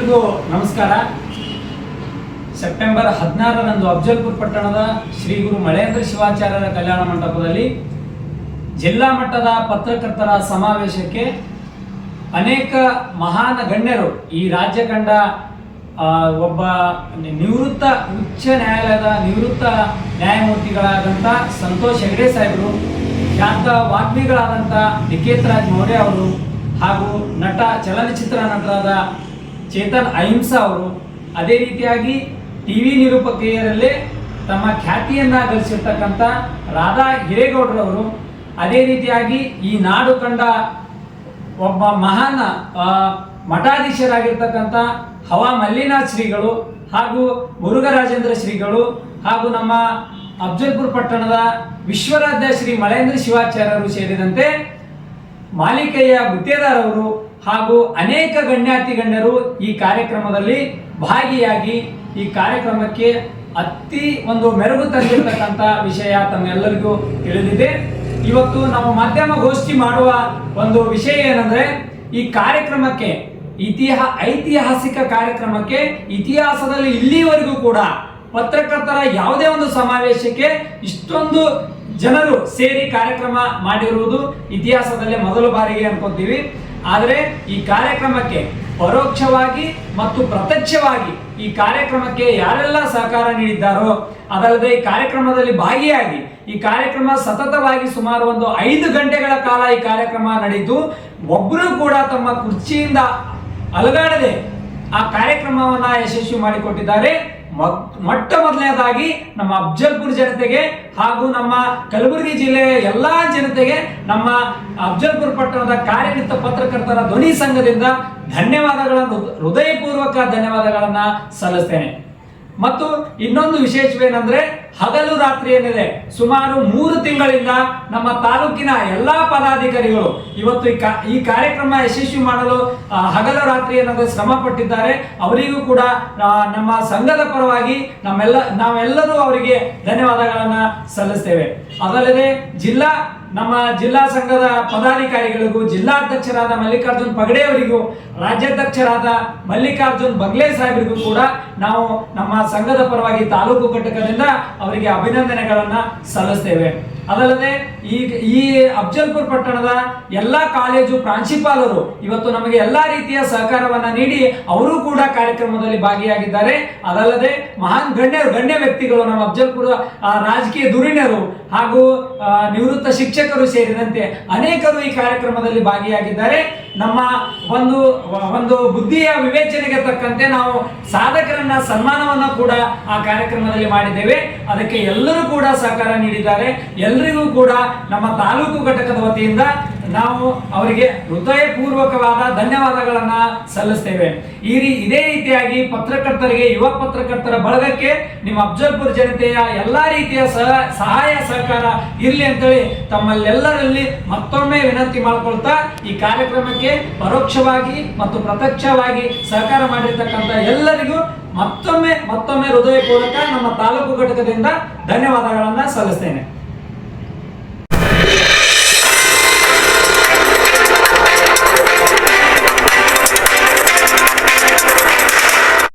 ಎಲ್ಲರಿಗೂ ನಮಸ್ಕಾರ. ಸೆಪ್ಟೆಂಬರ್ 16ರಂದು ಅಫಜಲ್ಪುರ ಪಟ್ಟಣದ ಶ್ರೀ ಗುರು ಮಳೇಂದ್ರ ಶಿವಾಚಾರ್ಯರ ಕಲ್ಯಾಣ ಮಂಟಪದಲ್ಲಿ ಜಿಲ್ಲಾ ಮಟ್ಟದ ಪತ್ರಕರ್ತರ ಸಮಾವೇಶಕ್ಕೆ ಅನೇಕ ಮಹಾನ್ ಗಣ್ಯರು, ಈ ರಾಜ್ಯ ಕಂಡ ಒಬ್ಬ ನಿವೃತ್ತ ಉಚ್ಚ ನ್ಯಾಯಾಲಯದ ನಿವೃತ್ತ ನ್ಯಾಯಮೂರ್ತಿಗಳಾದಂಥ ಸಂತೋಷ್ ಹೆಗ್ಡೆ ಸಾಹೇಬರು, ಖ್ಯಾತ ವಾಗ್ಮಿಗಳಾದಂಥ ನಿಕೇತ್ ರಾಜ್ ಮೌರ್ಯ ಅವರು, ಹಾಗೂ ಚಲನಚಿತ್ರ ನಟರಾದ ಚೇತನ್ ಅಹಿಂಸಾ ಅವರು, ಅದೇ ರೀತಿಯಾಗಿ ಟಿವಿ ನಿರೂಪಕಿಯರಲ್ಲೇ ತಮ್ಮ ಖ್ಯಾತಿಯನ್ನು ಗಳಿಸಿರ್ತಕ್ಕಂಥ ರಾಧಾ ಹಿರೇಗೌಡರವರು, ಅದೇ ರೀತಿಯಾಗಿ ಈ ನಾಡು ಕಂಡ ಒಬ್ಬ ಮಹಾನ್ ಮಠಾಧೀಶರಾಗಿರ್ತಕ್ಕಂಥ ಹವಾ ಮಲ್ಲಿನಾಥ್ ಶ್ರೀಗಳು, ಹಾಗೂ ಮುರುಘರಾಜೇಂದ್ರ ಶ್ರೀಗಳು, ಹಾಗೂ ನಮ್ಮ ಅಫಜಲ್ಪುರ ಪಟ್ಟಣದ ವಿಶ್ವರಾಧ್ಯ ಶ್ರೀ ಮಳೇಂದ್ರ ಶಿವಾಚಾರ್ಯರು ಸೇರಿದಂತೆ ಮಾಲಿಕಯ್ಯ ಗುತ್ತೇದಾರ್ ಅವರು ಹಾಗೂ ಅನೇಕ ಗಣ್ಯಾತಿ ಗಣ್ಯರು ಈ ಕಾರ್ಯಕ್ರಮದಲ್ಲಿ ಭಾಗಿಯಾಗಿ ಈ ಕಾರ್ಯಕ್ರಮಕ್ಕೆ ಅತಿ ಒಂದು ಮೆರುಗು ತಂದಿರತಕ್ಕಂಥ ವಿಷಯ ತಮ್ಮೆಲ್ಲರಿಗೂ ತಿಳಿದಿದೆ. ಇವತ್ತು ನಾವು ಮಾಧ್ಯಮ ಗೋಷ್ಠಿ ಮಾಡುವ ಒಂದು ವಿಷಯ ಏನಂದ್ರೆ, ಈ ಕಾರ್ಯಕ್ರಮಕ್ಕೆ ಐತಿಹಾಸಿಕ ಕಾರ್ಯಕ್ರಮಕ್ಕೆ ಇತಿಹಾಸದಲ್ಲಿ ಇಲ್ಲಿವರೆಗೂ ಕೂಡ ಪತ್ರಕರ್ತರ ಯಾವುದೇ ಒಂದು ಸಮಾವೇಶಕ್ಕೆ ಇಷ್ಟೊಂದು ಜನರು ಸೇರಿ ಕಾರ್ಯಕ್ರಮ ಮಾಡಿರುವುದು ಇತಿಹಾಸದಲ್ಲೇ ಮೊದಲ ಬಾರಿಗೆ ಅನ್ಕೊಂತೀವಿ. ಆದರೆ ಈ ಕಾರ್ಯಕ್ರಮಕ್ಕೆ ಪರೋಕ್ಷವಾಗಿ ಮತ್ತು ಪ್ರತ್ಯಕ್ಷವಾಗಿ ಈ ಕಾರ್ಯಕ್ರಮಕ್ಕೆ ಯಾರೆಲ್ಲ ಸಹಕಾರ ನೀಡಿದ್ದಾರೋ, ಅದಲ್ಲದೆ ಈ ಕಾರ್ಯಕ್ರಮದಲ್ಲಿ ಭಾಗಿಯಾಗಿ ಈ ಕಾರ್ಯಕ್ರಮ ಸತತವಾಗಿ ಸುಮಾರು ಒಂದು 5 ಗಂಟೆಗಳ ಕಾಲ ಈ ಕಾರ್ಯಕ್ರಮ ನಡೆಯಿತು. ಒಬ್ಬರು ಕೂಡ ತಮ್ಮ ಕುರ್ಚಿಯಿಂದ ಅಲುಗಾಡದೆ ಆ ಕಾರ್ಯಕ್ರಮವನ್ನ ಯಶಸ್ವಿ ಮಾಡಿಕೊಟ್ಟಿದ್ದಾರೆ. ಮೊಟ್ಟ ಮೊದಲನೇದಾಗಿ ನಮ್ಮ ಅಫಜಲ್ಪುರ ಜನತೆಗೆ ಹಾಗೂ ನಮ್ಮ ಕಲಬುರಗಿ ಜಿಲ್ಲೆಯ ಎಲ್ಲಾ ಜನತೆಗೆ ನಮ್ಮ ಅಫಜಲ್ಪುರ ಪಟ್ಟಣದ ಕಾರ್ಯನಿರತ ಪತ್ರಕರ್ತರ ಧ್ವನಿ ಸಂಘದಿಂದ ಧನ್ಯವಾದಗಳನ್ನು, ಹೃದಯಪೂರ್ವಕ ಧನ್ಯವಾದಗಳನ್ನ ಸಲ್ಲಿಸ್ತೇನೆ. ಮತ್ತು ಇನ್ನೊಂದು ವಿಶೇಷವೇನೆಂದ್ರೆ, ಹಗಲು ರಾತ್ರಿ ಏನಿದೆ ಸುಮಾರು 3 ತಿಂಗಳಿಂದ ನಮ್ಮ ತಾಲೂಕಿನ ಎಲ್ಲಾ ಪದಾಧಿಕಾರಿಗಳು ಇವತ್ತು ಈ ಕಾರ್ಯಕ್ರಮ ಯಶಸ್ವಿ ಮಾಡಲು ಹಗಲು ರಾತ್ರಿ ಏನಾದರೂ ಶ್ರಮ ಪಟ್ಟಿದ್ದಾರೆ. ಅವರಿಗೂ ಕೂಡ ನಮ್ಮ ಸಂಘದ ಪರವಾಗಿ ನಾವೆಲ್ಲರೂ ಅವರಿಗೆ ಧನ್ಯವಾದಗಳನ್ನ ಸಲ್ಲಿಸ್ತೇವೆ. ಅದಲ್ಲದೆ ನಮ್ಮ ಜಿಲ್ಲಾ ಸಂಘದ ಪದಾಧಿಕಾರಿಗಳಿಗೂ, ಜಿಲ್ಲಾಧ್ಯಕ್ಷರಾದ ಮಲ್ಲಿಕಾರ್ಜುನ್ ಪಗಡೆ ಅವರಿಗೂ, ರಾಜ್ಯಾಧ್ಯಕ್ಷರಾದ ಮಲ್ಲಿಕಾರ್ಜುನ್ ಬಂಗ್ಲೆ ಸಾಹೇಬರಿಗೂ ಕೂಡ ನಾವು ನಮ್ಮ ಸಂಘದ ಪರವಾಗಿ ತಾಲೂಕು ಘಟಕದಿಂದ ಅವರಿಗೆ ಅಭಿನಂದನೆಗಳನ್ನ ಸಲ್ಲಿಸ್ತೇವೆ. ಅದಲ್ಲದೆ ಈ ಅಫಜಲ್ಪುರ ಪಟ್ಟಣದ ಎಲ್ಲಾ ಕಾಲೇಜು ಪ್ರಾಂಶುಪಾಲರು ಇವತ್ತು ನಮಗೆ ಎಲ್ಲಾ ರೀತಿಯ ಸಹಕಾರವನ್ನ ನೀಡಿ ಅವರು ಕೂಡ ಕಾರ್ಯಕ್ರಮದಲ್ಲಿ ಭಾಗಿಯಾಗಿದ್ದಾರೆ. ಅದಲ್ಲದೆ ಮಹಾನ್ ಗಣ್ಯ ವ್ಯಕ್ತಿಗಳು, ನಮ್ಮ ಅಫಜಲ್ಪುರ ರಾಜಕೀಯ ಧುರೀಣರು ಹಾಗೂ ನಿವೃತ್ತ ಶಿಕ್ಷಕರು ಸೇರಿದಂತೆ ಅನೇಕರು ಈ ಕಾರ್ಯಕ್ರಮದಲ್ಲಿ ಭಾಗಿಯಾಗಿದ್ದಾರೆ. ನಮ್ಮ ಒಂದು ಬುದ್ಧಿಯ ವಿವೇಚನೆಗೆ ತಕ್ಕಂತೆ ನಾವು ಸಾಧಕರನ್ನ ಸನ್ಮಾನವನ್ನ ಕೂಡ ಆ ಕಾರ್ಯಕ್ರಮದಲ್ಲಿ ಮಾಡಿದ್ದೇವೆ. ಅದಕ್ಕೆ ಎಲ್ಲರೂ ಕೂಡ ಸಹಕಾರ ನೀಡಿದ್ದಾರೆ. ಎಲ್ಲರಿಗೂ ಕೂಡ ನಮ್ಮ ತಾಲೂಕು ಘಟಕದ ವತಿಯಿಂದ ನಾವು ಅವರಿಗೆ ಹೃದಯಪೂರ್ವಕವಾದ ಧನ್ಯವಾದಗಳನ್ನ ಸಲ್ಲಿಸ್ತೇವೆ. ಇದೇ ರೀತಿಯಾಗಿ ಪತ್ರಕರ್ತರಿಗೆ, ಯುವ ಪತ್ರಕರ್ತರ ಬಳಗಕ್ಕೆ ನಿಮ್ಮ ಅಫಜಲ್ಪುರ ಜನತೆಯ ಎಲ್ಲಾ ರೀತಿಯ ಸಹಾಯ ಸಹಕಾರ ಇರಲಿ ಅಂತೇಳಿ ತಮ್ಮಲ್ಲೆಲ್ಲರಲ್ಲಿ ಮತ್ತೊಮ್ಮೆ ವಿನಂತಿ ಮಾಡಿಕೊಳ್ತಾ, ಈ ಕಾರ್ಯಕ್ರಮಕ್ಕೆ ಪರೋಕ್ಷವಾಗಿ ಮತ್ತು ಪ್ರತ್ಯಕ್ಷವಾಗಿ ಸಹಕಾರ ಮಾಡಿರ್ತಕ್ಕಂಥ ಎಲ್ಲರಿಗೂ ಮತ್ತೊಮ್ಮೆ ಹೃದಯಪೂರ್ವಕ ನಮ್ಮ ತಾಲೂಕು ಘಟಕದಿಂದ ಧನ್ಯವಾದಗಳನ್ನ ಸಲ್ಲಿಸ್ತೇನೆ.